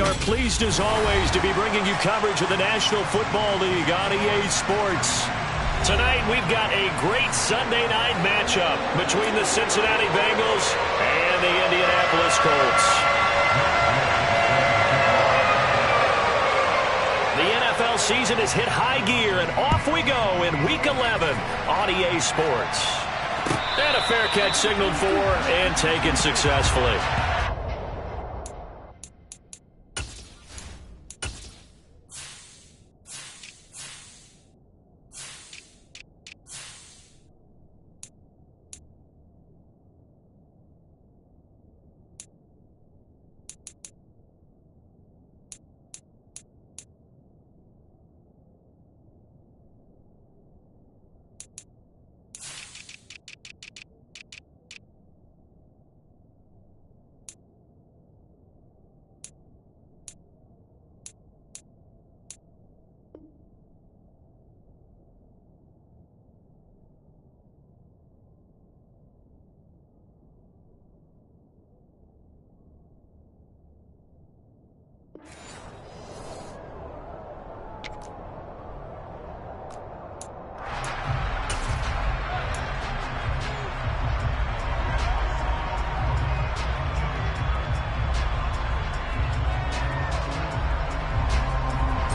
are pleased as always to be bringing you coverage of the National Football League on EA Sports. Tonight we've got a great Sunday night matchup between the Cincinnati Bengals and the Indianapolis Colts. The NFL season has hit high gear, and off we go in Week 11 on EA Sports. And a fair catch signaled for and taken successfully.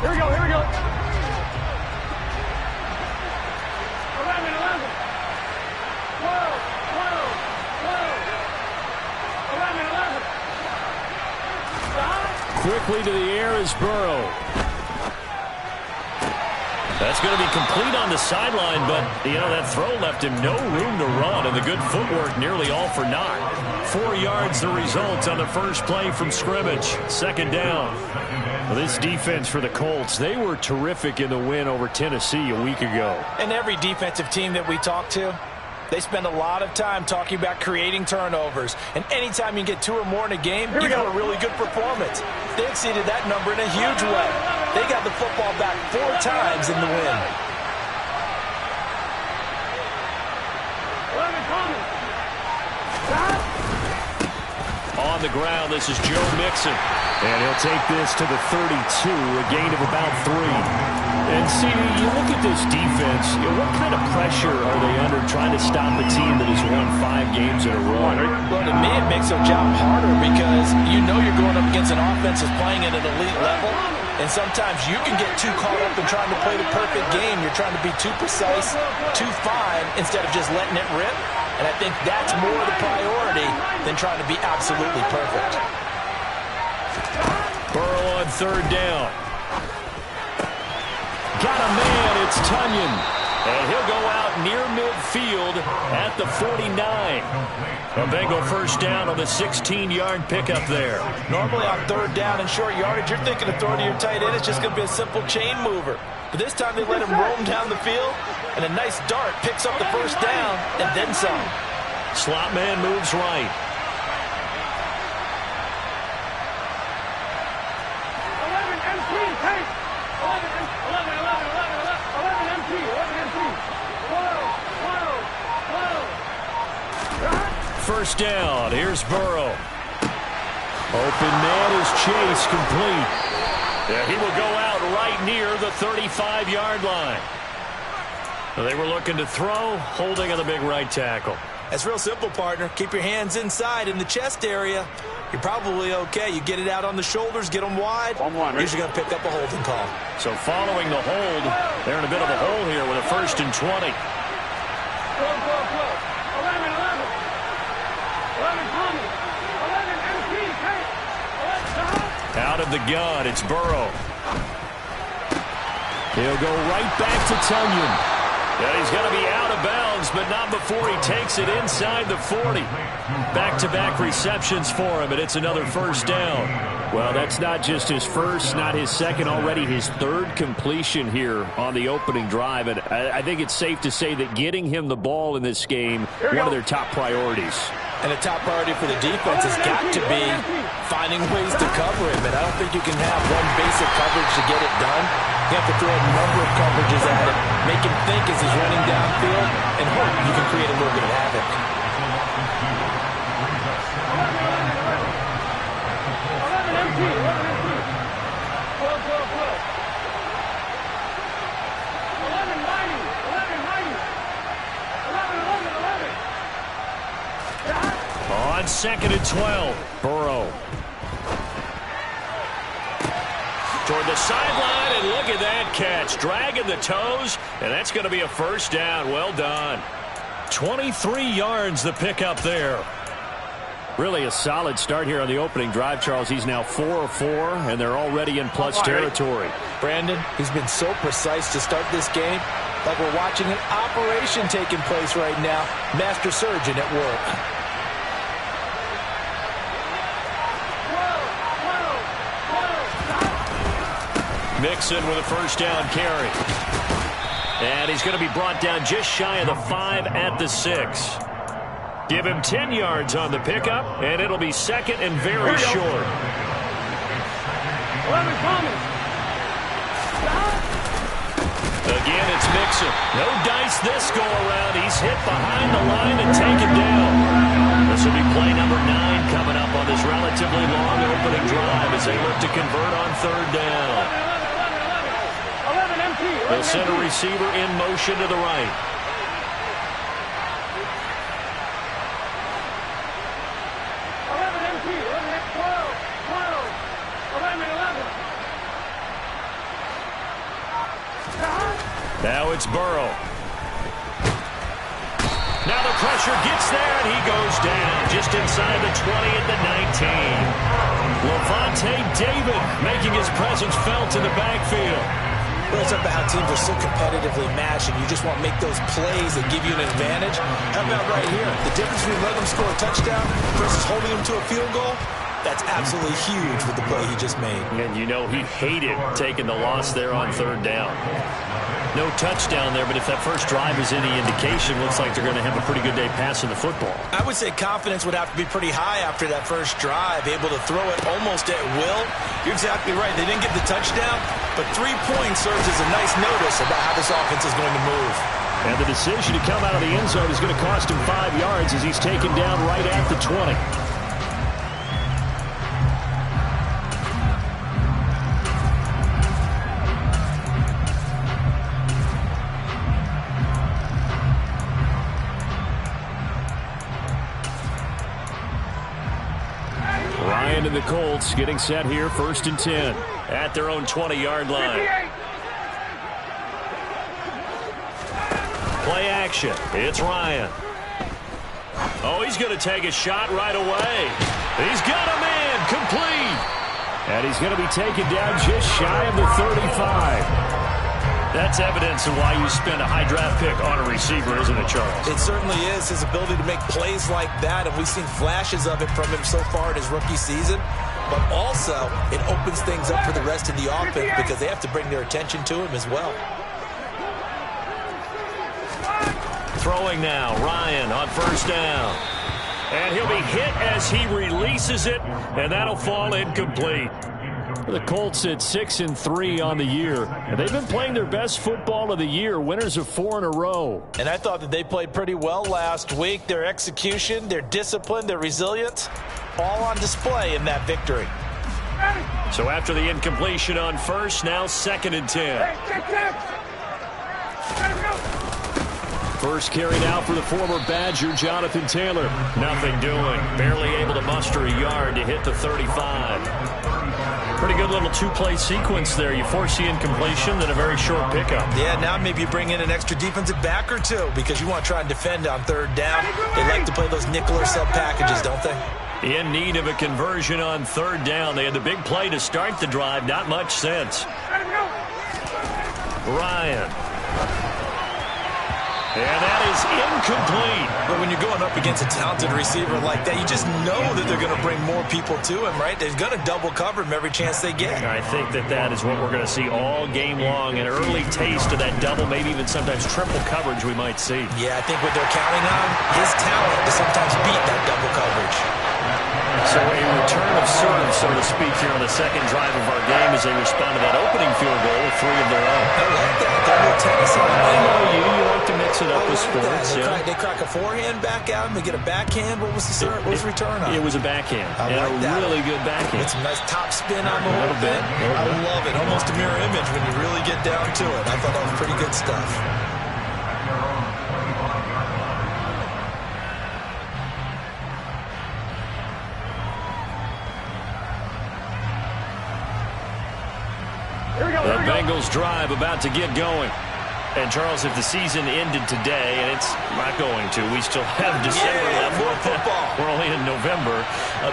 Here we go. 11, 11. 11, 11. Stop. Quickly to the air is Burrow. That's going to be complete on the sideline, but, that throw left him no room to run, and the good footwork nearly all for naught. 4 yards the result on the first play from scrimmage. Second down. Well, this defense for the Colts, they were terrific in the win over Tennessee a week ago. And every defensive team that we talk to, they spend a lot of time talking about creating turnovers. And anytime you get 2 or more in a game, you got a really good performance. They exceeded that number in a huge way. They got the football back 4 times in the win. On the ground, this is Joe Mixon. And he'll take this to the 32, a gain of about 3. And see, you look at this defense, what kind of pressure are they under trying to stop a team that has won 5 games in a row? Well, to me, it makes their job harder because you're going up against an offense that's playing at an elite level. And sometimes you can get too caught up in trying to play the perfect game. You're trying to be too precise, too fine, instead of just letting it rip. And I think that's more the priority than trying to be absolutely perfect. Burrow on third down. Got a man, it's Tunyon. And he'll go out near midfield at the 49. A Bengal first down on the 16-yard pickup there. Normally on third down and short yardage, you're thinking of throwing to your tight end. It's just going to be a simple chain mover. But this time they let him roam down the field, and a nice dart picks up the first down and then some. Slot man moves right. First down. Here's Burrow. Open man is Chase, complete. Yeah, he will go out right near the 35-yard line. They were looking to throw, holding on the big right tackle. That's real simple, partner. Keep your hands inside in the chest area. You're probably okay. You get it out on the shoulders, get them wide. You're usually going to pick up a holding call. So following the hold, they're in a bit of a hole here with a 1st and 20. Out of the gun, it's Burrow. He'll go right back to Tunyon. Yeah, he's going to be out of bounds, but not before he takes it inside the 40. Back-to-back receptions for him, and it's another first down. Well, that's not just his first, not his second, already his 3rd completion here on the opening drive. And I think it's safe to say that getting him the ball in this game, one of their top priorities. And a top priority for the defense has got to be finding ways to cover him. And I don't think you can have one basic coverage to get it done. You have to throw a number of coverages at him, make him think as he's running downfield, and hope you can create a little bit of havoc. on 2nd and 12. Burrow. Toward the sideline, and look at that catch. Dragging the toes, and that's going to be a first down. Well done. 23 yards the pickup there. Really a solid start here on the opening drive, Charles. He's now 4 of 4, and they're already in plus territory. Brandon, he's been so precise to start this game, like we're watching an operation taking place right now. Master surgeon at work. Mixon with a first down carry. And he's going to be brought down just shy of the 5 at the 6. Give him 10 yards on the pickup, and it'll be 2nd and very short. 11 coming. Again, it's Mixon. No dice this go around. He's hit behind the line and taken down. This will be play number 9 coming up on this relatively long opening drive as they look to convert on 3rd down. 11 empty. They'll send a receiver in motion to the right. 11 empty. 11 at 12. 11 at 11. Now it's Burrow. Now the pressure gets there, and he goes down just inside the 20 at the 19. Lavonte David making his presence felt in the backfield. Well, it's about how teams are so competitively matched, and you just want to make those plays that give you an advantage. How about right here? The difference between letting them score a touchdown versus holding them to a field goal, that's absolutely huge with the play he just made. And you know he hated taking the loss there on 3rd down. No touchdown there, but if that first drive is any indication, looks like they're going to have a pretty good day passing the football. I would say confidence would have to be pretty high after that first drive, able to throw it almost at will. You're exactly right. They didn't get the touchdown, but 3 points serves as a nice notice about how this offense is going to move. And the decision to come out of the end zone is going to cost him 5 yards as he's taken down right at the 20. Ryan and the Colts getting set here, 1st and 10 at their own 20-yard line. Play action. It's Ryan. Oh, he's going to take a shot right away. He's got a man complete. And he's going to be taken down just shy of the 35. That's evidence of why you spend a high draft pick on a receiver, isn't it, Charles? It certainly is. His ability to make plays like that, and we've seen flashes of it from him so far in his rookie season. But also, it opens things up for the rest of the offense because they have to bring their attention to him as well. Throwing now, Ryan on 1st down. And he'll be hit as he releases it, and that'll fall incomplete. The Colts at 6-3 on the year, and they've been playing their best football of the year, winners of 4 in a row. And I thought that they played pretty well last week. Their execution, their discipline, their resilience, all on display in that victory. So after the incompletion on 1st, now 2nd and 10. First carry now for the former Badger, Jonathan Taylor. Nothing doing. Barely able to muster a yard to hit the 35. Pretty good little 2-play sequence there. You force the incompletion, then a very short pickup. Yeah, now maybe you bring in an extra defensive back or two because you want to try and defend on 3rd down. They like to play those nickel or sub packages, don't they? In need of a conversion on 3rd down. They had the big play to start the drive. Not much sense. Ryan. And that is incomplete. But when you're going up against a talented receiver like that, you just know that they're going to bring more people to him, right? They're going to double cover him every chance they get. I think that is what we're going to see all game long. An early taste of that double, maybe even sometimes triple coverage we might see. Yeah, I think what they're counting on, his talent to sometimes beat that double coverage. So a return of serve, so to speak, here on the 2nd drive of our game as they respond to that opening field goal with 3 of their own. I like that. They're a little tennis. I know you like to mix it up with sports. They crack a forehand back at him. They get a backhand. What was the serve? What was the return on? It was a backhand. I like that. Really good backhand. With some nice top spin on the whole thing. I love it. Almost a mirror image when you really get down to it. I thought that was pretty good stuff. Bengals drive about to get going. And, Charles, if the season ended today, and it's not going to, we still have December left. More football. We're only in November.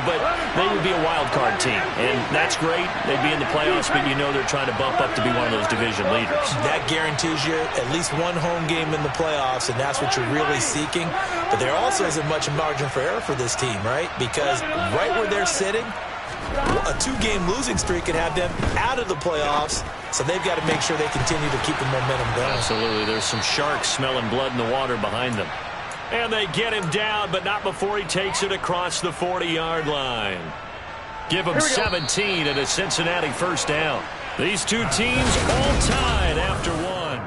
But they would be a wild card team. And that's great. They'd be in the playoffs, but you know they're trying to bump up to be one of those division leaders. That guarantees you at least one home game in the playoffs, and that's what you're really seeking. But there also isn't much margin for error for this team, right? Because right where they're sitting, a 2-game losing streak could have them out of the playoffs, so they've got to make sure they continue to keep the momentum going. Absolutely. There's some sharks smelling blood in the water behind them. And they get him down, but not before he takes it across the 40-yard line. Give him 17 and a Cincinnati first down. These two teams all tied after one.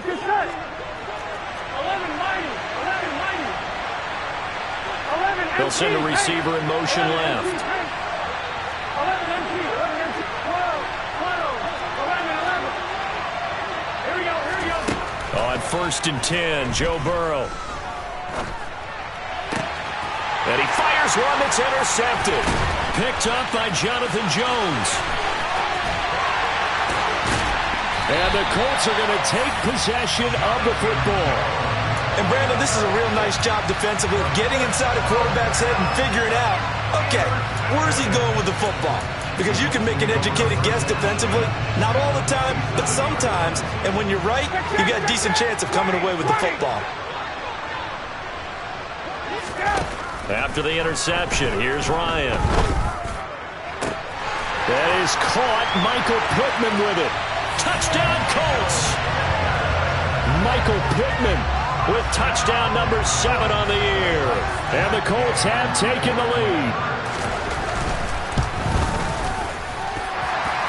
Good set. 11 mighty. 11 mighty. 11 They'll send a receiver in motion left. 11 MP. 11 MP. 12. 11. Here we go. Here we go. On 1st and 10, Joe Burrow. And he fires one that's intercepted. Picked up by Jonathan Jones. And the Colts are going to take possession of the football. And, Brandon, this is a real nice job defensively of getting inside a quarterback's head and figuring out, okay, where's he going with the football? Because you can make an educated guess defensively, not all the time, but sometimes. And when you're right, you got a decent chance of coming away with the football. After the interception, here's Ryan. That is caught. Michael Pittman with it. Touchdown, Colts. Michael Pittman with touchdown number 7 on the year. And the Colts have taken the lead.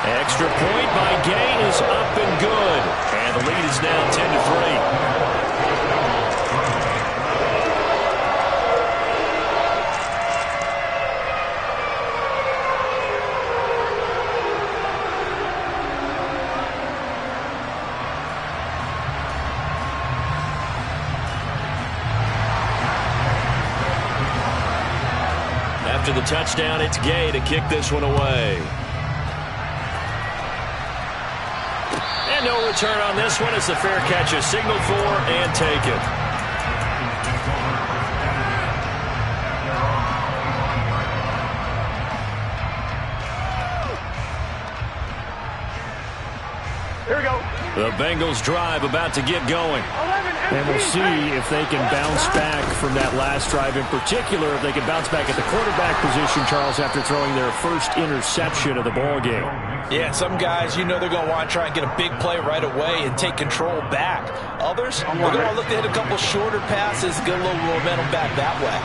Extra point by Gay is up and good. And the lead is now 10-3. After the touchdown, it's Gay to kick this one away. And no return on this one as the fair catch is signaled for and taken. Here we go. The Bengals drive about to get going. 11 MP. And we'll see if they can bounce back from that last drive. In particular, if they can bounce back at the quarterback position, Charles, after throwing their first interception of the ball game. Yeah, some guys, you know they're going to want to try and get a big play right away and take control back. Others, they're going to look to hit a couple shorter passes, get a little momentum back that way.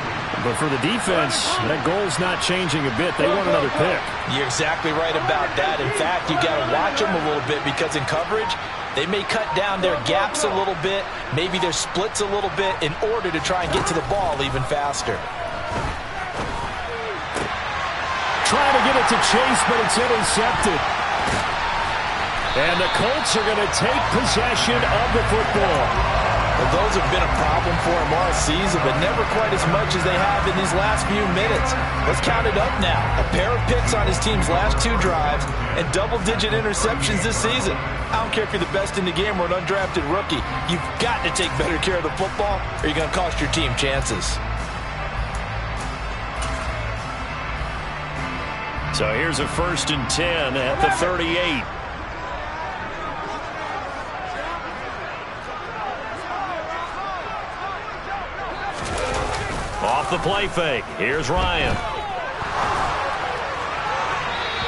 But for the defense, that goal's not changing a bit. They want another pick. You're exactly right about that. In fact, you got to watch them a little bit because in coverage, they may cut down their gaps a little bit, maybe their splits a little bit in order to try and get to the ball even faster. Trying to get it to Chase, but it's intercepted. And the Colts are going to take possession of the football. Well, those have been a problem for him all season, but never quite as much as they have in these last few minutes. Let's count it up now. A pair of picks on his team's last 2 drives and double-digit interceptions this season. I don't care if you're the best in the game or an undrafted rookie. You've got to take better care of the football or you're going to cost your team chances. So here's a 1st and 10 at the 38. Off the play fake. Here's Ryan.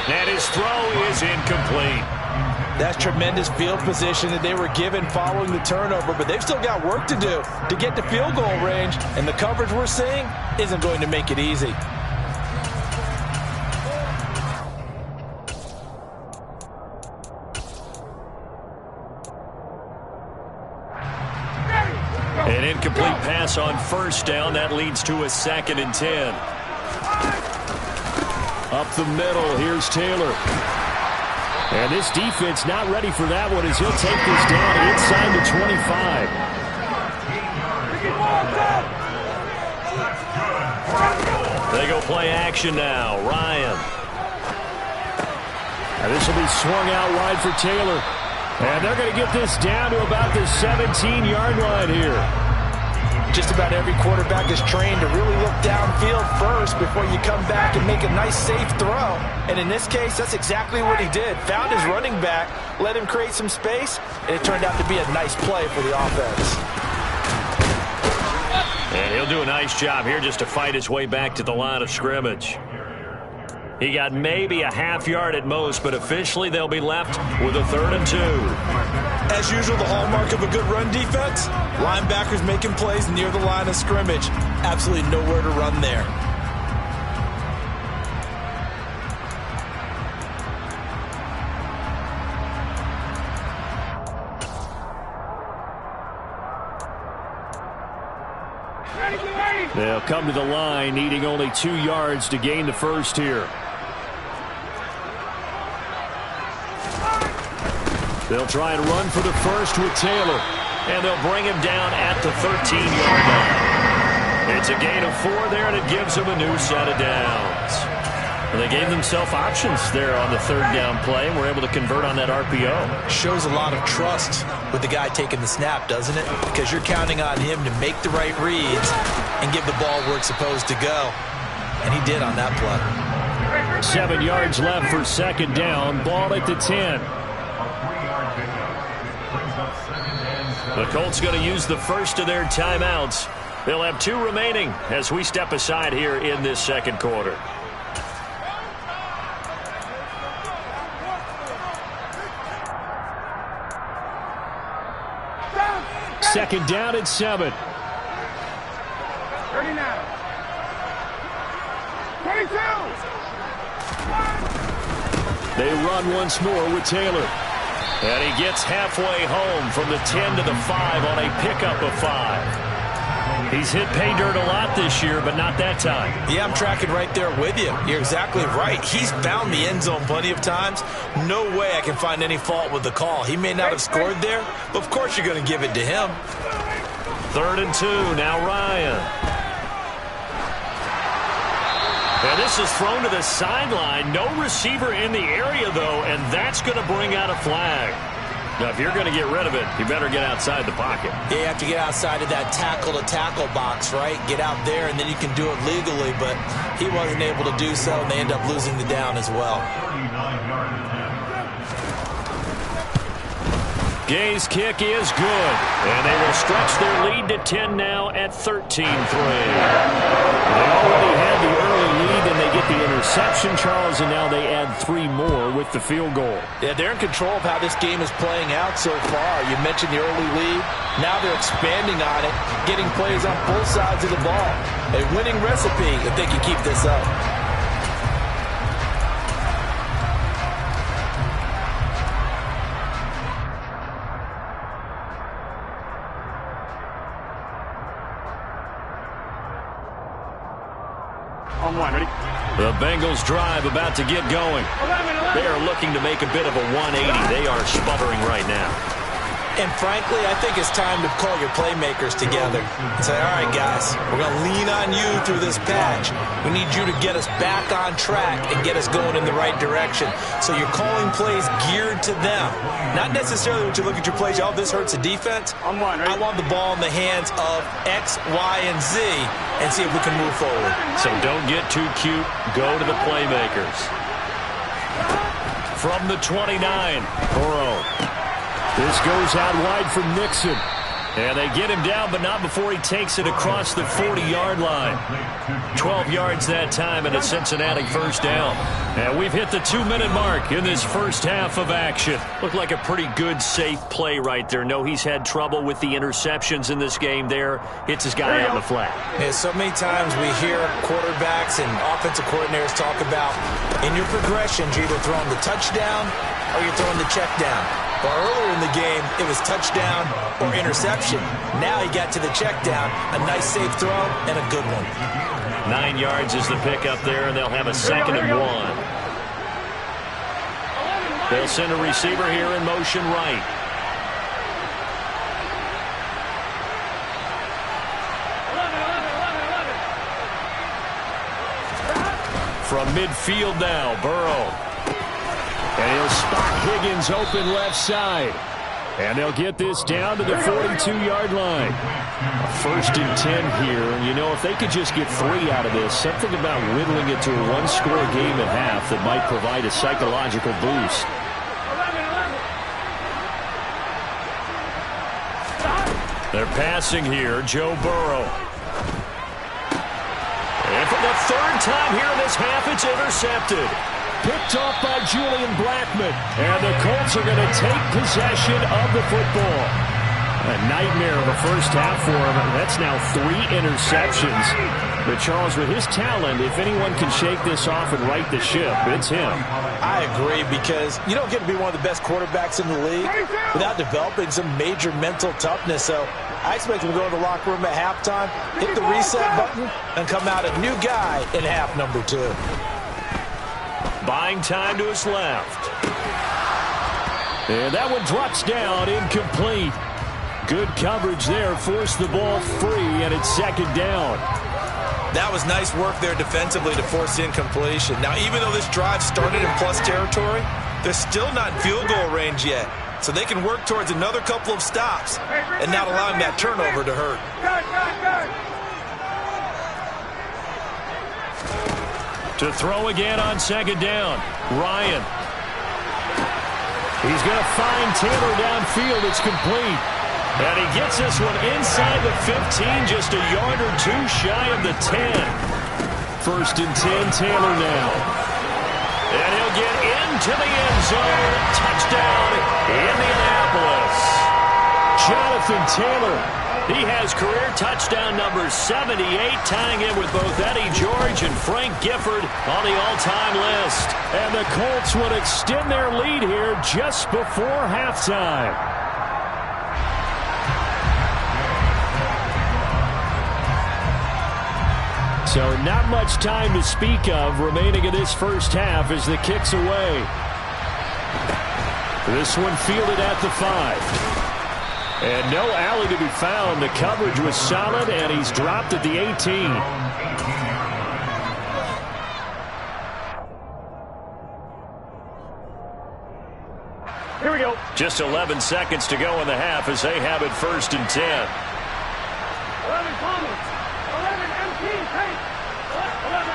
And his throw is incomplete. That's tremendous field position that they were given following the turnover, but they've still got work to do to get to field goal range, and the coverage we're seeing isn't going to make it easy. An incomplete pass on 1st down. That leads to a 2nd and 10. Up the middle, here's Taylor. And this defense not ready for that one as he'll take this down inside the 25. They go play action now. Ryan. Now this will be swung out wide for Taylor. And they're going to get this down to about the 17-yard line here. Just about every quarterback is trained to really look downfield first before you come back and make a nice, safe throw. And in this case, that's exactly what he did. Found his running back, let him create some space, and it turned out to be a nice play for the offense. And he'll do a nice job here just to fight his way back to the line of scrimmage. He got maybe a half yard at most, but officially they'll be left with a 3rd and 2. As usual, the hallmark of a good run defense, linebackers making plays near the line of scrimmage. Absolutely nowhere to run there. They'll come to the line, needing only 2 yards to gain the first here. They'll try and run for the first with Taylor. And they'll bring him down at the 13-yard line. It's a gain of 4 there, and it gives them a new set of downs. And they gave themselves options there on the 3rd down play, and were able to convert on that RPO. Shows a lot of trust with the guy taking the snap, doesn't it? Because you're counting on him to make the right reads and give the ball where it's supposed to go. And he did on that play. 7 yards left for 2nd down. Ball at the 10. The Colts going to use the first of their timeouts. They'll have 2 remaining as we step aside here in this 2nd quarter. Second down at 7. 39. 22. They run once more with Taylor. And he gets halfway home from the 10 to the 5 on a pickup of 5. He's hit pay dirt a lot this year, but not that time. Yeah, I'm tracking right there with you. You're exactly right. He's found the end zone plenty of times. No way I can find any fault with the call. He may not have scored there, but of course you're going to give it to him. 3rd and 2, now Ryan. And this is thrown to the sideline. No receiver in the area, though, and that's going to bring out a flag. Now, if you're going to get rid of it, you better get outside the pocket. Yeah, you have to get outside of that tackle-to-tackle box, right? Get out there, and then you can do it legally, but he wasn't able to do so, and they end up losing the down as well. Gay's kick is good, and they will stretch their lead to 10 now at 13-3. They already had the early lead, and they get the interception, Charles, and now they add 3 more with the field goal. Yeah, they're in control of how this game is playing out so far. You mentioned the early lead. Now they're expanding on it, getting plays on both sides of the ball. A winning recipe if they can keep this up. The Bengals drive about to get going. They are looking to make a bit of a 180. They are sputtering right now. And frankly, I think it's time to call your playmakers together and say, all right, guys, we're going to lean on you through this patch. We need you to get us back on track and get us going in the right direction. So you're calling plays geared to them. Not necessarily when you look at your plays, oh, this hurts the defense. I want the ball in the hands of X, Y, and Z and see if we can move forward. So don't get too cute. Go to the playmakers. From the 29, Burrow. This goes out wide for Nixon. And they get him down, but not before he takes it across the 40-yard line. 12 yards that time and a Cincinnati first down. And we've hit the 2-minute mark in this first half of action. Looked like a pretty good, safe play right there. No, he's had trouble with the interceptions in this game there. Hits his guy out in the flat. Yeah, so many times we hear quarterbacks and offensive coordinators talk about in your progressions, you're either throwing the touchdown or you're throwing the check down. Well, earlier in the game, it was touchdown or interception. Now he got to the check down, a nice safe throw, and a good one. 9 yards is the pickup there, and they'll have a 2nd and 1. They'll send a receiver here in motion right. from midfield now, Burrow. And he'll spot Higgins open left side. And they'll get this down to the 42-yard line. A 1st and 10 here. And, you know, if they could just get 3 out of this, something about whittling it to a one-score game at half that might provide a psychological boost. They're passing here, Joe Burrow. And for the 3rd time here in this half, it's intercepted. Picked off by Julian Blackmon. And the Colts are going to take possession of the football. A nightmare of a first half for him. That's now 3 interceptions. But Charles, with his talent, if anyone can shake this off and right the ship, it's him. I agree, because you don't get to be one of the best quarterbacks in the league without developing some major mental toughness. So I expect him to go to the locker room at halftime, hit the reset button, and come out a new guy in half number 2. Buying time to his left. And that one drops down, incomplete. Good coverage there, forced the ball free, and it's 2nd down. That was nice work there defensively to force incompletion. Now, even though this drive started in plus territory, they're still not in field goal range yet. So they can work towards another couple of stops and not allowing that turnover to hurt. To throw again on 2nd down, Ryan. He's going to find Taylor downfield. It's complete. And he gets this one inside the 15, just a yard or 2 shy of the 10. 1st and 10, Taylor now. And he'll get into the end zone. Touchdown, Indianapolis. Jonathan Taylor. He has career touchdown number 78, tying in with both Eddie George and Frank Gifford on the all-time list. And the Colts would extend their lead here just before halftime. So not much time to speak of remaining in this first half as the kick's away. This one fielded at the 5. And no alley to be found. The coverage was solid, and he's dropped at the 18. Here we go. Just 11 seconds to go in the half as they have it 1st and 10. 11 Thomas. 11 MT. Take. 11.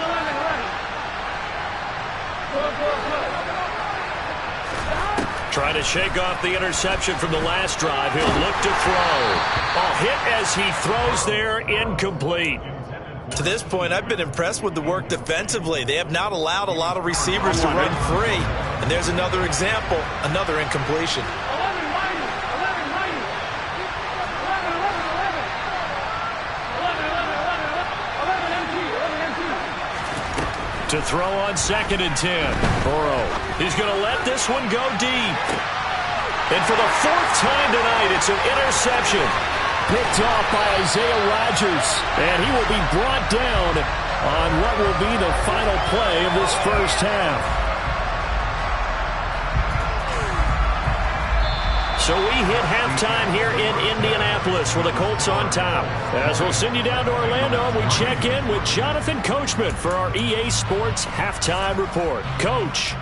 Trying to shake off the interception from the last drive. He'll look to throw. A hit as he throws there, incomplete. To this point, I've been impressed with the work defensively. They have not allowed a lot of receivers to run free. And there's another example, another incompletion. 11 minus. 11 minus. 11 MT. 11 MT. To throw on 2nd and 10. Burrow. He's going to let this one go deep. And for the 4th time tonight, it's an interception. Picked off by Isaiah Rodgers. And he will be brought down on what will be the final play of this first half. So we hit halftime here in Indianapolis with the Colts on top. As we'll send you down to Orlando, we check in with Jonathan Coachman for our EA Sports Halftime Report. Coach.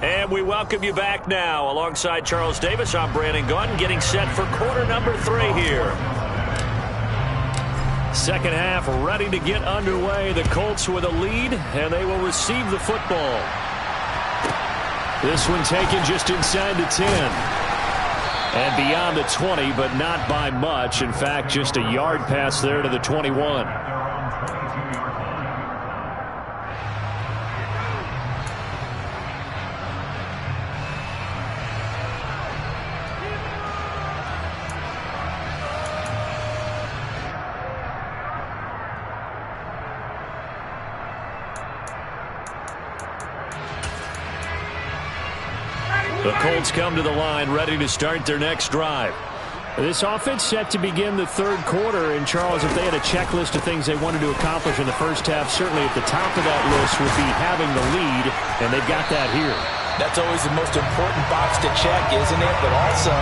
And we welcome you back now. Alongside Charles Davis, I'm Brandon Gaudin, getting set for quarter number 3 here. Second half ready to get underway. The Colts with a lead, and they will receive the football. This one taken just inside the 10. And beyond the 20, but not by much. In fact, just a yard pass there to the 21. The Colts come to the line ready to start their next drive. This offense set to begin the 3rd quarter. And, Charles, if they had a checklist of things they wanted to accomplish in the first half, certainly at the top of that list would be having the lead, and they've got that here. That's always the most important box to check, isn't it? But also,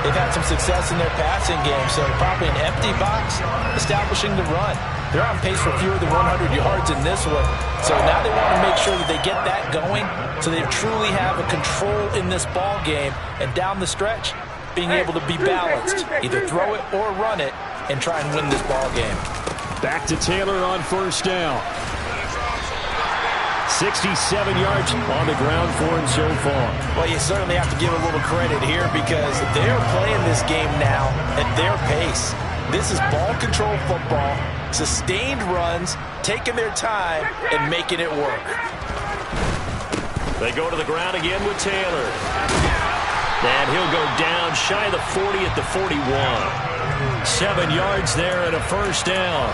they've had some success in their passing game, so probably an empty box, establishing the run. They're on pace for fewer than 100 yards in this one, so now they want to make sure that they get that going so they truly have a control in this ball game, and down the stretch, being able to be balanced, either throw it or run it, and try and win this ball game. Back to Taylor on first down. 67 yards on the ground for him so far. Well, you certainly have to give a little credit here because they're playing this game now at their pace. This is ball control football, sustained runs, taking their time, and making it work. They go to the ground again with Taylor. And he'll go down shy of the 40 at the 41. 7 yards there and a first down.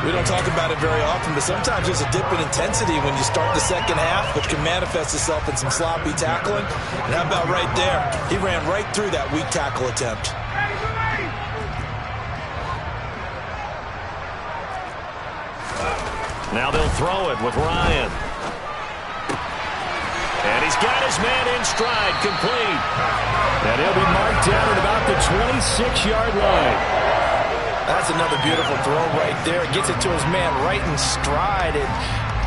We don't talk about it very often, but sometimes there's a dip in intensity when you start the second half, which can manifest itself in some sloppy tackling. And how about right there? He ran right through that weak tackle attempt. Now they'll throw it with Ryan. And he's got his man in stride, complete. And he'll be marked down at about the 26-yard line. That's another beautiful throw right there. Gets it to his man right in stride. And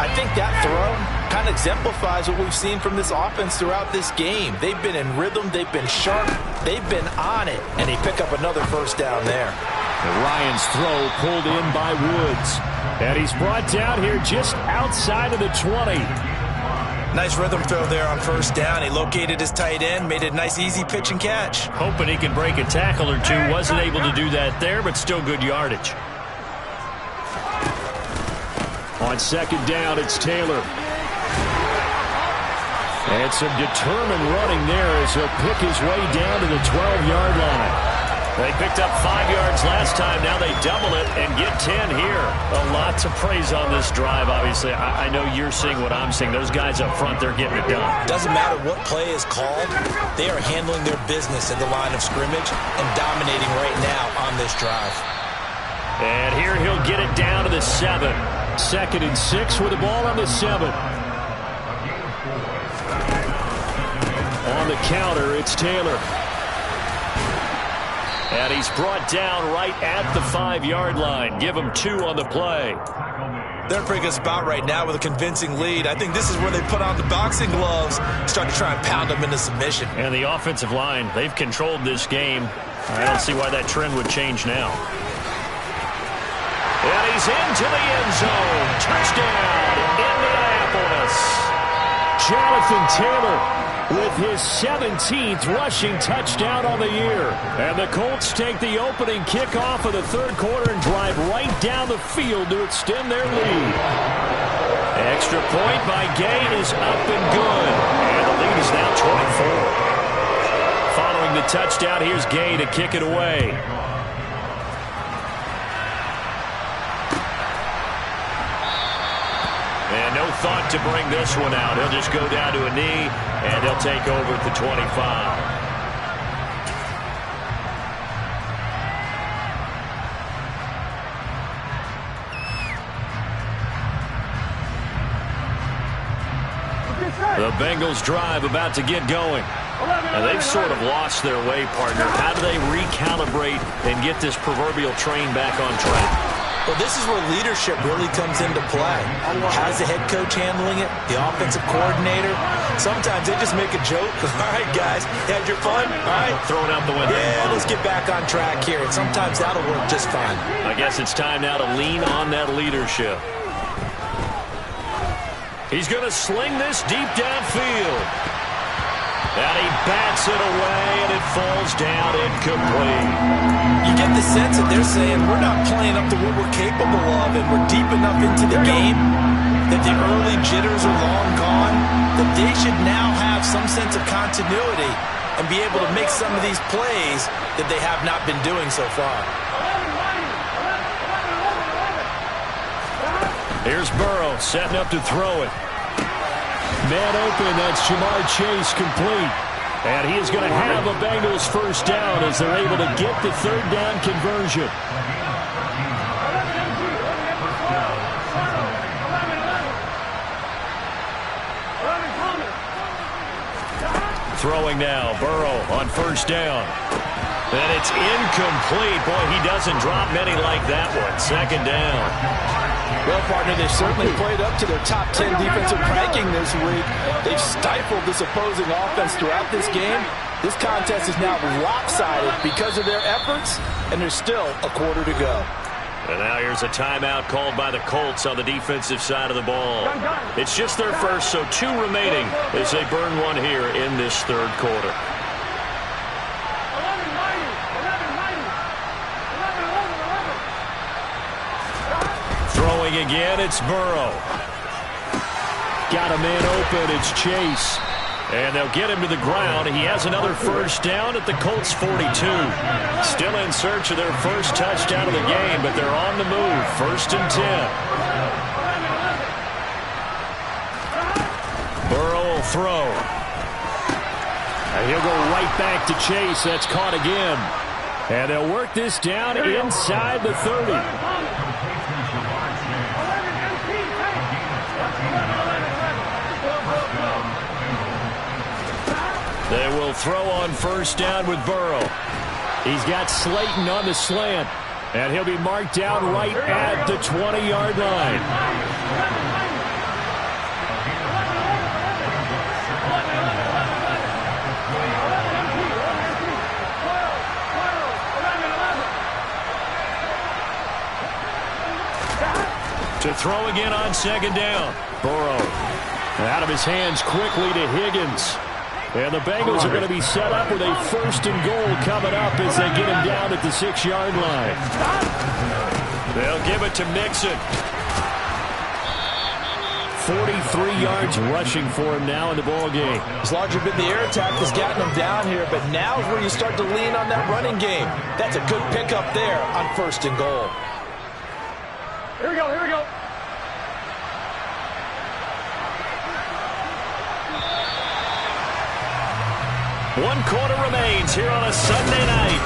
I think that throw kind of exemplifies what we've seen from this offense throughout this game. They've been in rhythm. They've been sharp. They've been on it. And they pick up another first down there. And Ryan's throw pulled in by Woods. And he's brought down here just outside of the 20. Nice rhythm throw there on first down. He located his tight end, made a nice easy pitch and catch. Hoping he can break a tackle or two. Wasn't able to do that there, but still good yardage. On second down, it's Taylor. And some determined running there as he'll pick his way down to the 12-yard line. They picked up 5 yards last time. Now they double it and get 10 here. A lot to praise on this drive, obviously. I know you're seeing what I'm seeing. Those guys up front, they're getting it done. Doesn't matter what play is called. They are handling their business at the line of scrimmage and dominating right now on this drive. And here he'll get it down to the 7. 2nd and 6 with the ball on the 7. On the counter, it's Taylor. And he's brought down right at the 5-yard line. Give him 2 on the play. They're a pretty good spot right now with a convincing lead. I think this is where they put on the boxing gloves, start to try and pound them into submission. And the offensive line, they've controlled this game. I don't see why that trend would change now. And he's into the end zone. Touchdown, Indianapolis. Jonathan Taylor with his 17th rushing touchdown on the year. And the Colts take the opening kickoff of the third quarter and drive right down the field to extend their lead. Extra point by Gay is up and good. And the lead is now 24. Following the touchdown, here's Gay to kick it away. And no thought to bring this one out. He'll just go down to a knee, and he'll take over at the 25. The Bengals drive about to get going. And they've sort of lost their way, partner. How do they recalibrate and get this proverbial train back on track? Well, this is where leadership really comes into play. How's the head coach handling it? The offensive coordinator? Sometimes they just make a joke. All right, guys, you had your fun? All right. Throw it out the window. Yeah, let's get back on track here. And sometimes that'll work just fine. I guess it's time now to lean on that leadership. He's going to sling this deep downfield. And he bats it away, and it falls down incomplete. You get the sense that they're saying we're not playing up to what we're capable of, and we're deep enough into the game that the early jitters are long gone, that they should now have some sense of continuity and be able to make some of these plays that they have not been doing so far. Here's Burrow setting up to throw it. Man open, that's Jamar Chase complete. And he is going to have a Bengals first down as they're able to get the third down conversion. Throwing now, Burrow on first down. And it's incomplete. Boy, he doesn't drop many like that one. Second down. Well, partner, they certainly played up to their top 10 defensive ranking this week. They've stifled this opposing offense throughout this game. This contest is now lopsided because of their efforts, and there's still a quarter to go. And now here's a timeout called by the Colts on the defensive side of the ball. It's just their first, so 2 remaining as they burn one here in this third quarter. Throwing again, it's Burrow. Got a man open, it's Chase. And they'll get him to the ground. He has another first down at the Colts 42. Still in search of their first touchdown of the game, but they're on the move. 1st and 10. Burrow will throw. And he'll go right back to Chase. That's caught again. And they'll work this down inside the 30. They will throw on first down with Burrow. He's got Slayton on the slant, and he'll be marked down right at the 20-yard line. To throw again on second down. Burrow out of his hands quickly to Higgins. And the Bengals are going to be set up with a 1st and goal coming up as they get him down at the 6-yard line. They'll give it to Mixon. 43 yards rushing for him now in the ball game. As larger been the air attack has gotten him down here, but now is where you start to lean on that running game. That's a good pickup there on 1st and goal. Here we go, here we go. One quarter remains here on a Sunday night.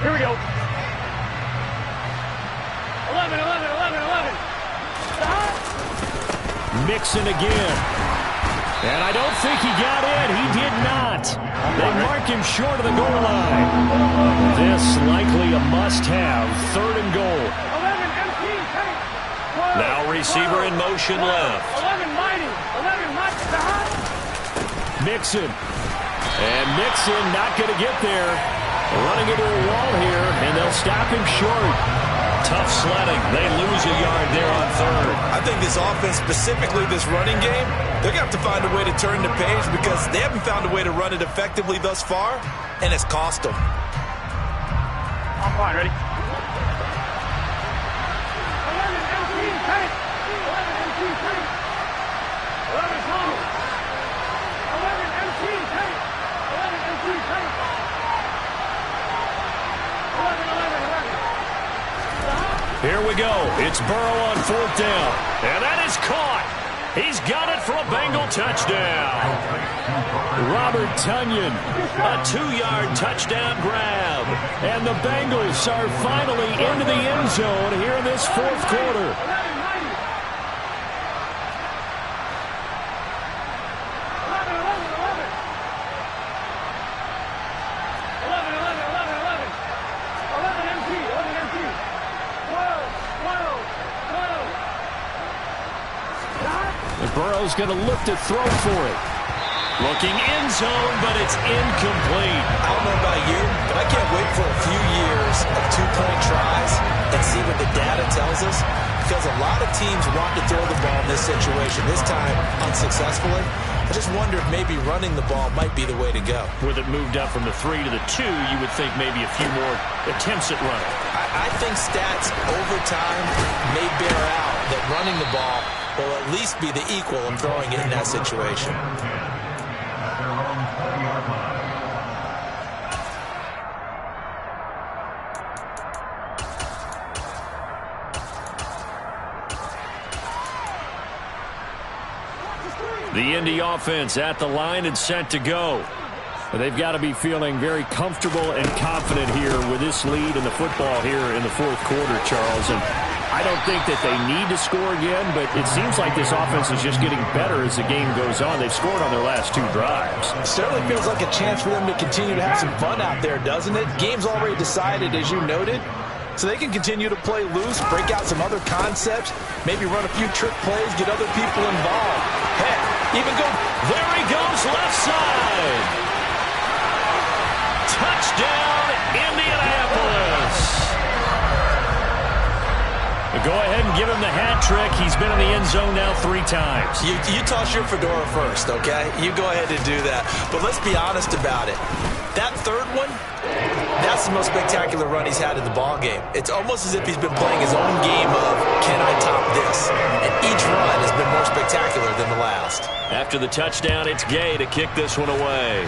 Here we go. 11, 11, 11, 11. Stop. Mixon again. And I don't think he got in. He did not. They mark him short of the goal line. This likely a must-have. 3rd and goal. 11, empty, take. 12, Now receiver in motion 12, left. 11, mighty. 11, mighty. Stop. Mixon. And Mixon not going to get there. Running into a wall here, and they'll stop him short. Tough sledding. They lose a yard there on 3rd. I think this offense, specifically this running game, they're going to have to find a way to turn the page because they haven't found a way to run it effectively thus far, and it's cost them. I'm fine, ready? 11, empty, take. 11, empty, take. 11, Thomas. 11, empty, take. 11, empty, take. 11, 11, 11. Here we go. It's Burrow on 4th down. And that is caught. He's got it for a Bengal touchdown. Robert Tonyan, a 2-yard touchdown grab. And the Bengals are finally into the end zone here in this 4th quarter. 11 empty. Burrow's going to look to throw for it. Looking end zone, but it's incomplete. I don't know about you, but I can't wait for a few years of 2-point tries and see what the data tells us, because a lot of teams want to throw the ball in this situation, this time unsuccessfully. I just wonder if maybe running the ball might be the way to go. With it moved up from the 3 to the 2, you would think maybe a few more attempts at running. I think stats over time may bear out that running the ball will at least be the equal of throwing it in that situation. The Indy offense at the line and set to go. They've got to be feeling very comfortable and confident here with this lead in the football here in the 4th quarter, Charles. And I don't think that they need to score again, but it seems like this offense is just getting better as the game goes on. They've scored on their last 2 drives. It certainly feels like a chance for them to continue to have some fun out there, doesn't it? Game's already decided, as you noted. So they can continue to play loose, break out some other concepts, maybe run a few trick plays, get other people involved. Heck, even go. There he goes, left side. Touchdown, Indianapolis. Go ahead and give him the hat trick. He's been in the end zone now 3 times. You toss your fedora first, okay? You go ahead and do that. But let's be honest about it. That third one, that's the most spectacular run he's had in the ball game. It's almost as if he's been playing his own game of, can I top this? And each run has been more spectacular than the last. After the touchdown, it's Gay to kick this one away.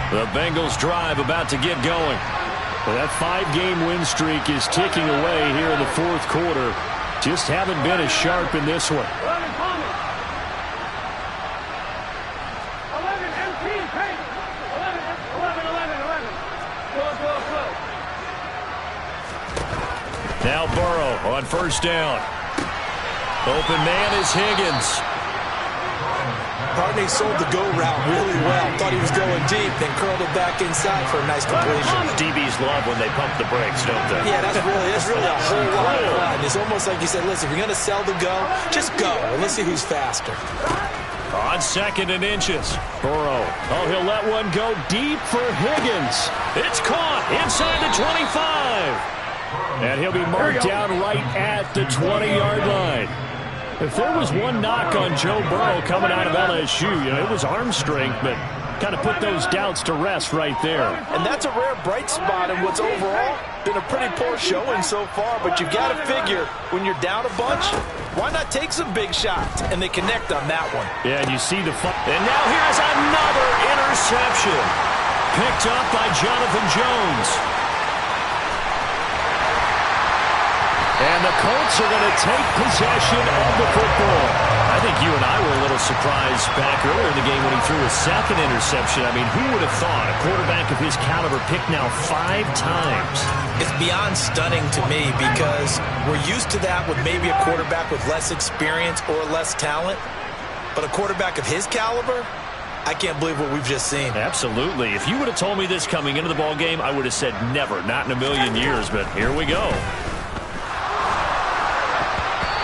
The Bengals drive about to get going. Well, that 5-game win streak is ticking away here in the 4th quarter. Just haven't been as sharp in this one. 11, empty, 11. Go. Now Burrow on first down. Open man is Higgins. Partney sold the go route really well. Thought he was going deep, then curled it back inside for a nice completion. DBs love when they pump the brakes, don't they? Yeah, that's really a whole lot of fun. It's almost like you said, listen, if you're going to sell the go, just go. And let's see who's faster. On 2nd and inches. Burrow. Oh, he'll let one go deep for Higgins. It's caught inside the 25. And he'll be marked down right at the 20-yard line. If there was one knock on Joe Burrow coming out of LSU, it was arm strength, but kind of put those doubts to rest right there. And that's a rare bright spot in what's overall been a pretty poor showing so far, but you've got to figure when you're down a bunch, why not take some big shots? And they connect on that one. Yeah, and you see the fun. And now here's another interception. Picked up by Jonathan Jones. And the Colts are going to take possession of the football. I think you and I were a little surprised back earlier in the game when he threw his 2nd interception. I mean, who would have thought a quarterback of his caliber picked now 5 times? It's beyond stunning to me because we're used to that with maybe a quarterback with less experience or less talent. But a quarterback of his caliber, I can't believe what we've just seen. Absolutely. If you would have told me this coming into the ball game, I would have said never, not in a million years. But here we go.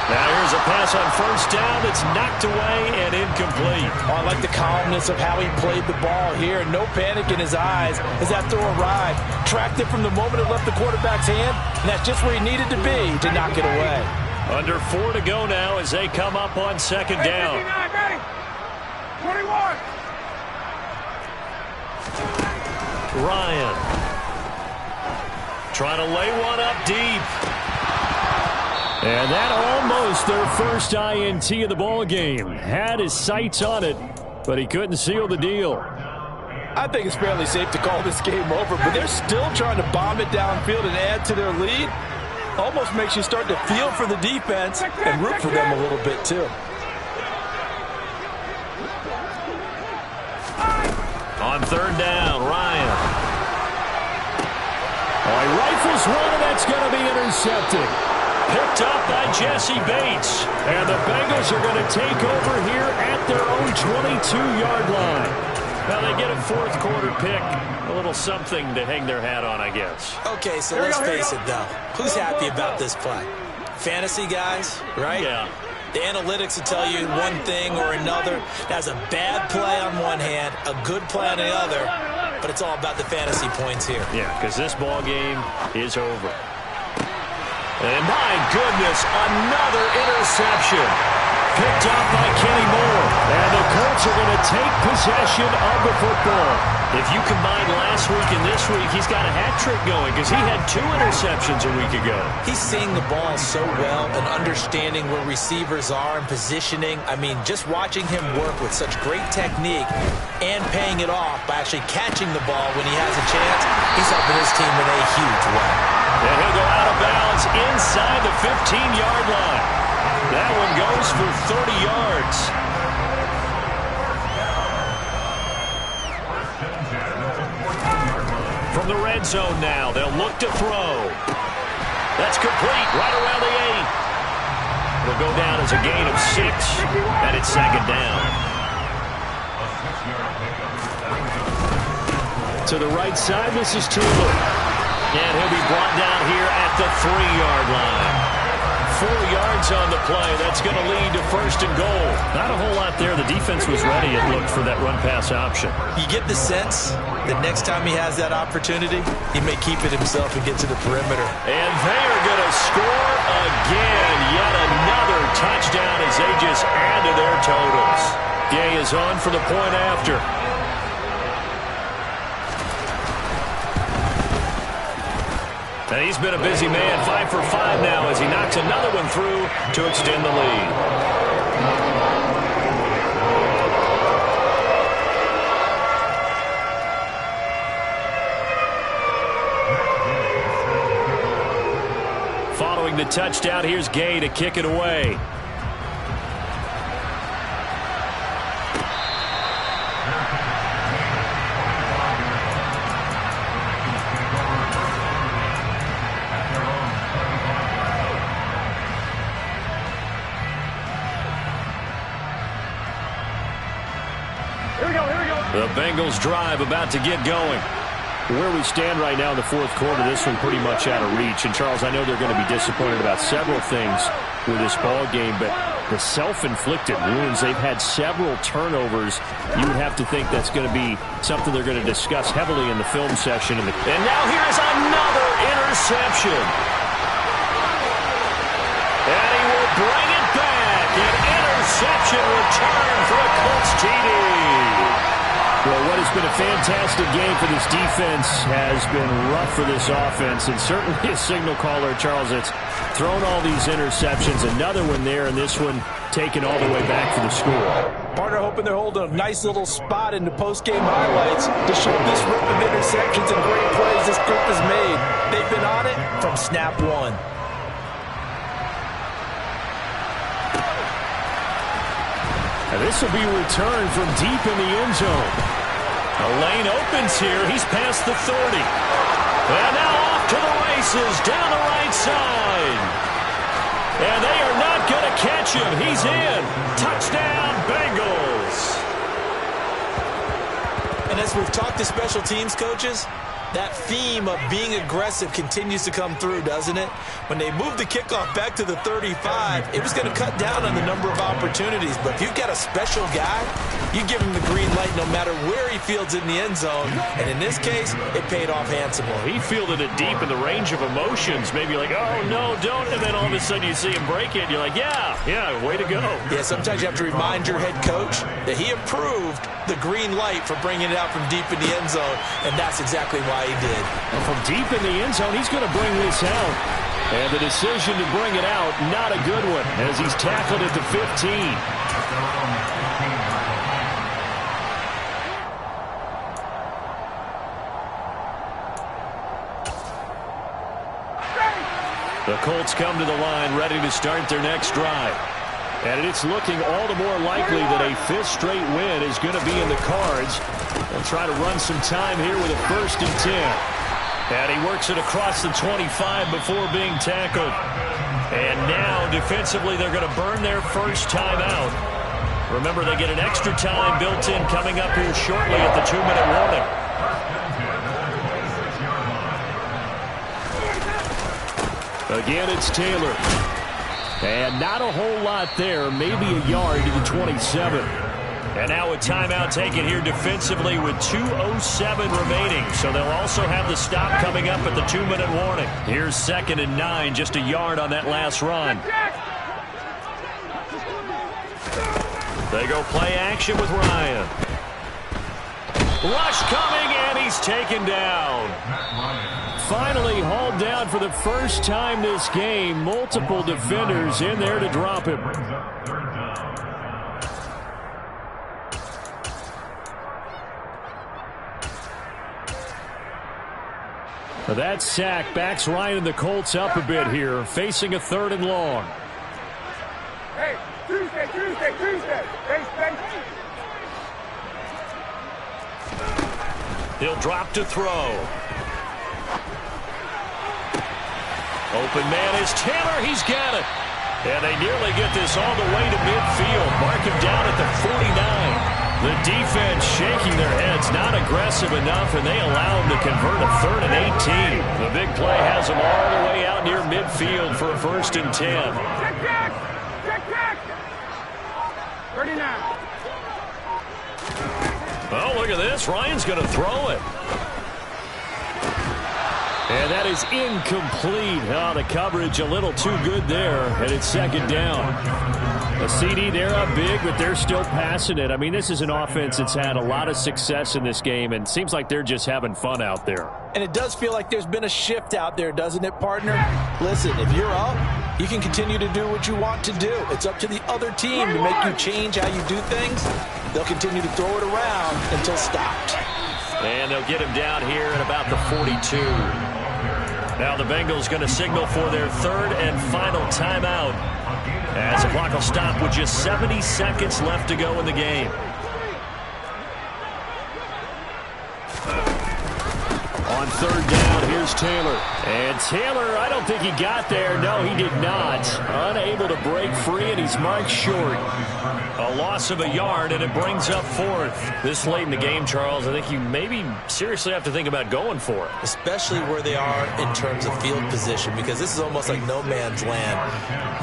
Now here's a pass on first down that's knocked away and incomplete. Oh, I like the calmness of how he played the ball here. No panic in his eyes as that throw arrived. Tracked it from the moment it left the quarterback's hand, and that's just where he needed to be to knock it away. Under 4 to go now as they come up on 2nd down. 21. Ryan trying to lay one up deep. And that almost their first INT of the ball game. Had his sights on it, but he couldn't seal the deal. I think it's fairly safe to call this game over, but they're still trying to bomb it downfield and add to their lead. Almost makes you start to feel for the defense and root for them a little bit too. On 3rd down, Ryan. Oh, he rifles one, and that's going to be intercepted. Picked up by Jesse Bates. And the Bengals are going to take over here at their own 22-yard line. Now they get a 4th quarter pick. A little something to hang their hat on, I guess. Okay, so let's face it, though. Who's happy about this play? Fantasy guys, right? Yeah. The analytics will tell you one thing or another. That's a bad play on one hand, a good play on the other, but it's all about the fantasy points here. Yeah, because this ball game is over. And my goodness, another interception. Picked up by Kenny Moore. And the Colts are going to take possession of the football. If you combine last week and this week, he's got a hat trick going because he had 2 interceptions a week ago. He's seeing the ball so well and understanding where receivers are and positioning. I mean, just watching him work with such great technique and paying it off by actually catching the ball when he has a chance, he's helping his team in a huge way. And he'll go out of bounds inside the 15-yard line. That one goes for 30 yards. From the red zone now, they'll look to throw. That's complete right around the 8. It'll go down as a gain of 6, and it's second down. To the right side, this is Taylor. And he'll be brought down here at the 3-yard line. 4 yards on the play. That's going to lead to first and goal. Not a whole lot there. The defense was ready, it looked, for that run-pass option. You get the sense that next time he has that opportunity, he may keep it himself and get to the perimeter. And they are going to score again. Yet another touchdown as they just add to their totals. Gay is on for the point after. And he's been a busy man, 5 for 5 now as he knocks another one through to extend the lead. Following the touchdown, here's Gay to kick it away. The Bengals drive about to get going. Where we stand right now in the fourth quarter, this one pretty much out of reach. And, Charles, I know they're going to be disappointed about several things with this ball game, but the self-inflicted wounds, they've had several turnovers. You would have to think that's going to be something they're going to discuss heavily in the film session. And now here's another interception. And he will bring it back. An interception return for a Colts TD. Well, what has been a fantastic game for this defense has been rough for this offense, and certainly a signal caller, Charles, that's thrown all these interceptions. Another one there, and this one taken all the way back for the score. Partner hoping they're holding a nice little spot in the post-game highlights to show this rip of interceptions and great plays this group has made. They've been on it from snap one. And this will be returned from deep in the end zone. A lane opens here. He's past the 30. And now off to the races down the right side. And they are not going to catch him. He's in. Touchdown, Bengals. And as we've talked to special teams coaches, that theme of being aggressive continues to come through, doesn't it? When they moved the kickoff back to the 35, it was going to cut down on the number of opportunities. But if you've got a special guy, you give him the green light no matter where he fields in the end zone. And in this case, it paid off handsomely. He fielded it deep in the range of emotions. Maybe like, oh, no, don't. And then all of a sudden you see him break it. You're like, yeah, way to go. Yeah, sometimes you have to remind your head coach that he approved the green light for bringing it out from deep in the end zone. And that's exactly why he did. And from deep in the end zone, he's going to bring this out. And the decision to bring it out, not a good one, as he's tackled at the 15. The Colts come to the line, ready to start their next drive. And it's looking all the more likely that a fifth straight win is going to be in the cards. They'll try to run some time here with a 1st and 10. And he works it across the 25 before being tackled. And now, defensively, they're going to burn their first time out. Remember, they get an extra time built in coming up here shortly at the 2-minute warning. Again, it's Taylor. And not a whole lot there, maybe a yard to the 27. And now a timeout taken here defensively with 2:07 remaining. So they'll also have the stop coming up at the 2-minute warning. Here's 2nd and 9, just a yard on that last run. They go play action with Ryan. Rush coming, and he's taken down. Finally hauled down for the first time this game. Multiple defenders in there to drop him. That sack backs Ryan and the Colts up a bit here, facing a 3rd and long. He'll drop to throw. Open man is Taylor. He's got it. And they nearly get this all the way to midfield. Mark him down at the 49. The defense shaking their heads, not aggressive enough, and they allow him to convert a 3rd and 18. The big play has them all the way out near midfield for a 1st and 10. Check back! Check back! 39. Oh, look at this. Ryan's going to throw it. And that is incomplete. Oh, the coverage a little too good there, and it's 2nd down. A CD, they're up big, but they're still passing it. I mean, this is an offense that's had a lot of success in this game, and it seems like they're just having fun out there. And it does feel like there's been a shift out there, doesn't it, partner? Listen, if you're up, you can continue to do what you want to do. It's up to the other team to make you change how you do things. They'll continue to throw it around until stopped. And they'll get him down here at about the 42. Now the Bengals going to signal for their 3rd and final timeout, as the clock will stop with just 70 seconds left to go in the game. On 3rd down, here's Taylor. And Taylor, I don't think he got there. No, he did not. Unable to break free, and he's marked short. A loss of a yard, and it brings up 4th. This late in the game, Charles, I think you maybe seriously have to think about going for it. Especially where they are in terms of field position, because this is almost like no man's land.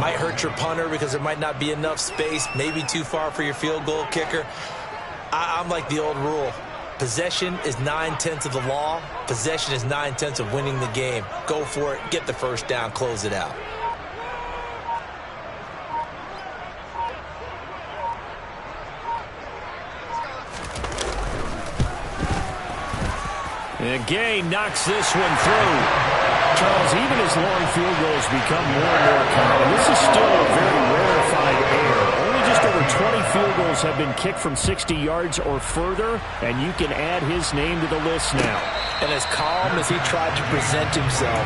Might hurt your punter because there might not be enough space, maybe too far for your field goal kicker. I'm like the old rule. Possession is 9/10 of the law. Possession is 9/10 of winning the game. Go for it. Get the 1st down. Close it out. And Gay knocks this one through. Charles, even as long field goals become more and more common, this is still a very rarefied air. Only just over 20 field goals have been kicked from 60 yards or further, and you can add his name to the list now. And as calm as he tried to present himself,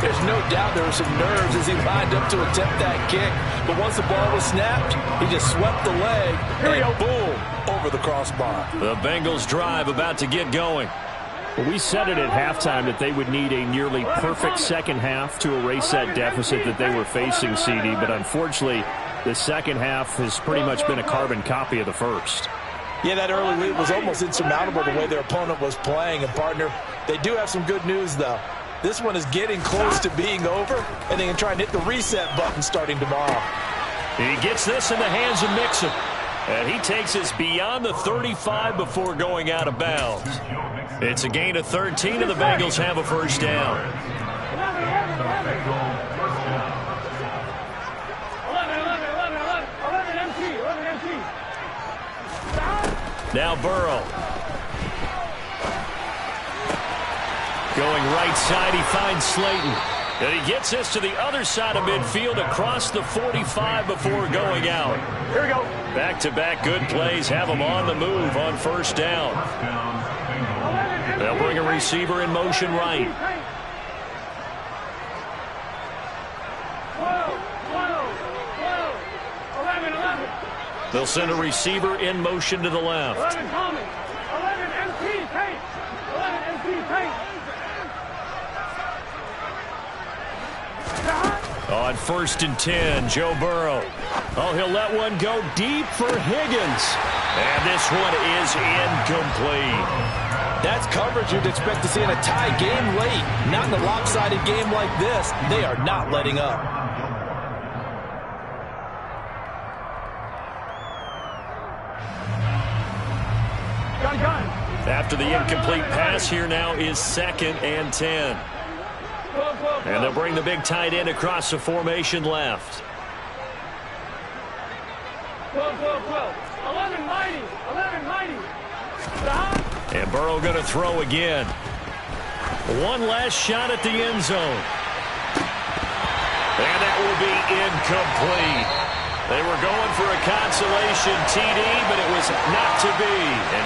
there's no doubt there were some nerves as he lined up to attempt that kick. But once the ball was snapped, he just swept the leg, and boom, over the crossbar. The Bengals drive about to get going. Well, we said it at halftime that they would need a nearly perfect second half to erase that deficit that they were facing, CD. But unfortunately, the second half has pretty much been a carbon copy of the first. Yeah, that early lead was almost insurmountable the way their opponent was playing. And, partner, they do have some good news, though. This one is getting close to being over, and they can try and hit the reset button starting tomorrow. He gets this in the hands of Mixon. And he takes us beyond the 35 before going out of bounds. It's a gain of 13, and the Bengals have a 1st down. 11 empty. Now Burrow. Going right side, he finds Slayton. And he gets this to the other side of midfield across the 45 before going out. Here we go. Back-to-back good plays have him on the move on 1st down. They'll bring a receiver in motion right. They'll send a receiver in motion to the left. 11 coming. 11 empty paint. 11 empty paint. On 1st and 10, Joe Burrow. Oh, he'll let one go deep for Higgins. And this one is incomplete. That's coverage you'd expect to see in a tie game late. Not in a lopsided game like this. They are not letting up. After the incomplete pass, here now is 2nd and 10. And they'll bring the big tight end across the formation left. 12. 11 mighty. And Burrow going to throw again. One last shot at the end zone. And that will be incomplete. They were going for a consolation TD, but it was not to be.